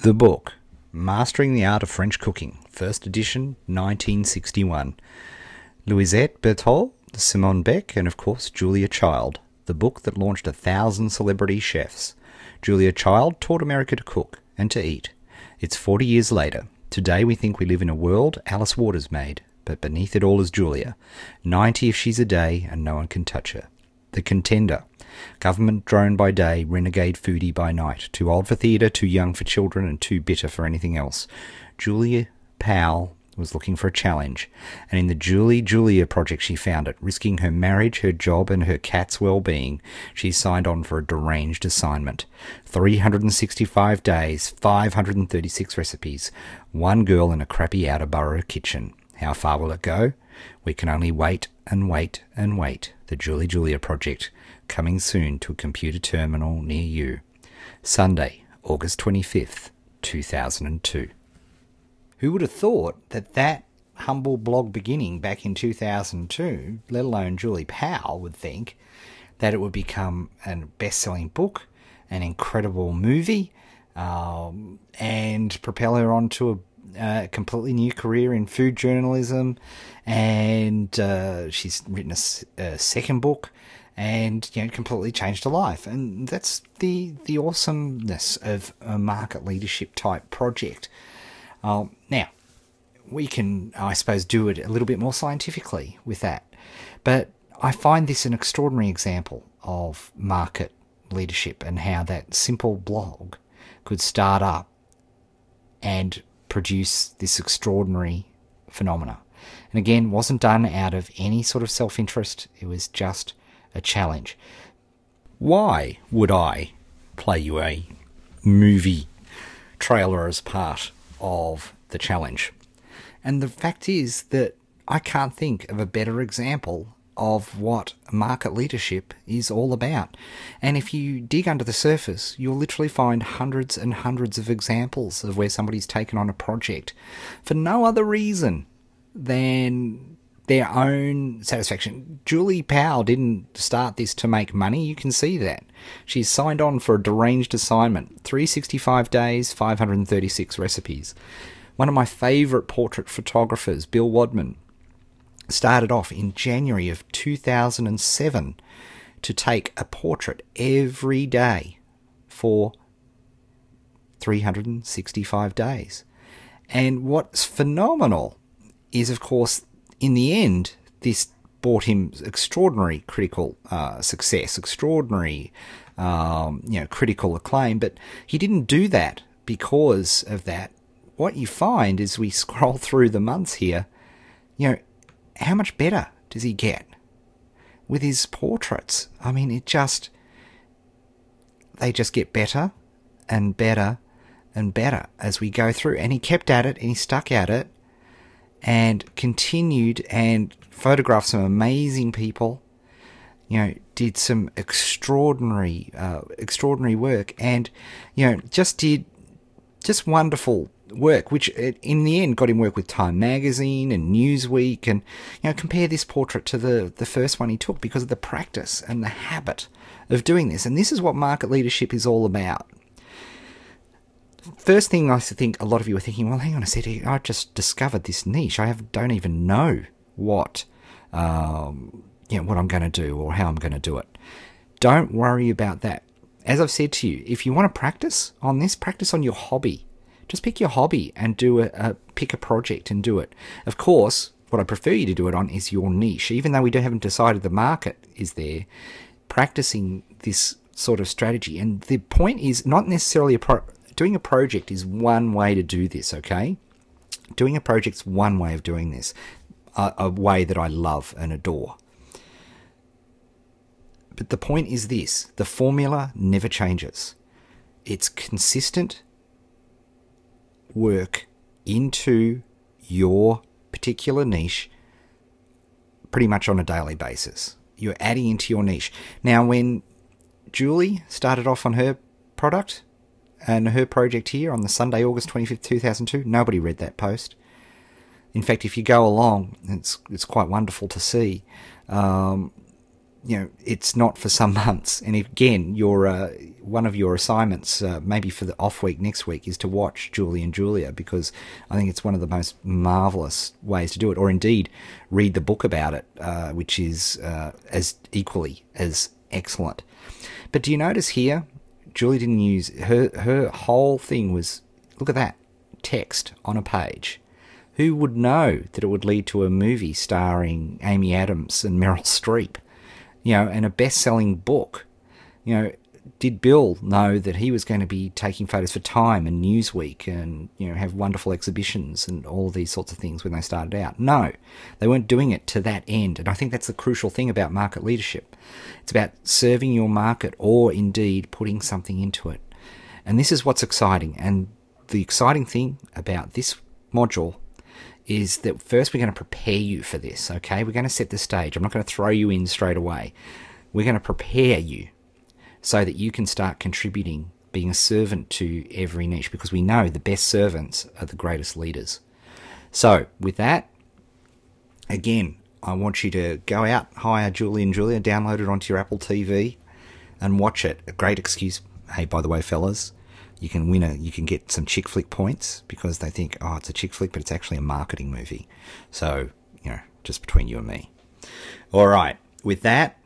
The book, Mastering the Art of French Cooking, first edition, 1961. Louisette Berthold, Simone Beck, and of course Julia Child, the book that launched 1,000 celebrity chefs. Julia Child taught America to cook and to eat. It's 40 years later. Today we think we live in a world Alice Waters made, but beneath it all is Julia. 90 if she's a day, and no one can touch her. The Contender. Government drone by day, renegade foodie by night. Too old for theatre, too young for children, and too bitter for anything else. Julia Powell was looking for a challenge, and in the Julia project she found it. Risking her marriage, her job, and her cat's well-being, she signed on for a deranged assignment. 365 days, 536 recipes, one girl in a crappy outer borough kitchen. How far will it go? We can only wait and wait and wait. The Julia project, coming soon to a computer terminal near you. Sunday, August 25th, 2002. Who would have thought that humble blog beginning back in 2002, let alone Julie Powell, would think that it would become a best-selling book, an incredible movie, and propel her on to a completely new career in food journalism. And she's written a second book, and completely changed her life. And that's the awesomeness of a market leadership type project. Now, we can, I suppose, do it a little bit more scientifically with that. But I find this an extraordinary example of market leadership and how that simple blog could start up and produce this extraordinary phenomena. And again, wasn't done out of any sort of self-interest. It was just a challenge. Why would I play you a movie trailer as part of the challenge? And the fact is that I can't think of a better example of what market leadership is all about. And if you dig under the surface, you'll literally find hundreds and hundreds of examples of where somebody's taken on a project for no other reason than their own satisfaction. Julie Powell didn't start this to make money. You can see that. She's signed on for a deranged assignment. 365 days, 536 recipes. One of my favourite portrait photographers, Bill Wadman, started off in January of 2007 to take a portrait every day for 365 days. And what's phenomenal is, of course, in the end, this brought him extraordinary critical success, extraordinary critical acclaim, but he didn't do that because of that. What you find as we scroll through the months here, how much better does he get with his portraits? I mean, they just get better and better and better as we go through. And he kept at it, and he stuck at it, and continued and photographed some amazing people, did some extraordinary work, and, just wonderful work, which in the end got him work with Time Magazine and Newsweek. And compare this portrait to the first one he took because of the practice and the habit of doing this. And this is what market leadership is all about. First thing, I think a lot of you are thinking, well, hang on a second, I just discovered this niche. Don't even know what I'm going to do or how I'm going to do it. Don't worry about that. As I've said to you, if you want to practice on this, practice on your hobby. Just pick your hobby and pick a project and do it. Of course, what I prefer you to do it on is your niche. Even though we haven't decided the market is there, practicing this sort of strategy. And the point is not necessarily doing a project is one way to do this, okay? Doing a project's one way of doing this, a way that I love and adore. But the point is this: the formula never changes. It's consistent work into your particular niche pretty much on a daily basis. You're adding into your niche. Now, when Julie started off on her product and her project here on the Sunday, August 25th, 2002, nobody read that post. In fact, if you go along, it's quite wonderful to see. it's not for some months. And again, one of your assignments, maybe for the off week next week, is to watch Julie and Julia, because I think it's one of the most marvellous ways to do it. Or indeed, read the book about it, which is as equally as excellent. But do you notice here, Julie didn't use her whole thing was, look at that, text on a page. Who would know that it would lead to a movie starring Amy Adams and Meryl Streep, and a best-selling book? Did Bill know that he was going to be taking photos for Time and Newsweek and, have wonderful exhibitions and all of these sorts of things when they started out? No, they weren't doing it to that end. And I think that's the crucial thing about market leadership. It's about serving your market, or indeed putting something into it. And this is what's exciting. And the exciting thing about this module is that first we're going to prepare you for this, okay? We're going to set the stage. I'm not going to throw you in straight away. We're going to prepare you so that you can start contributing, being a servant to every niche, because we know the best servants are the greatest leaders. So with that, again, I want you to go out, hire Julie and Julia, download it onto your Apple TV and watch it. A great excuse. Hey, by the way, fellas, you can get some chick flick points, because they think, oh, it's a chick flick, but it's actually a marketing movie. So, just between you and me. All right. With that,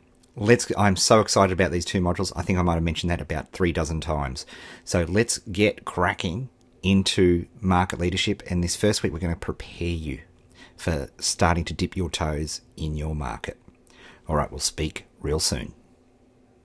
I'm so excited about these two modules. I think I might have mentioned that about 3 dozen times. So let's get cracking into market leadership. And this first week, we're going to prepare you for starting to dip your toes in your market. All right. We'll speak real soon.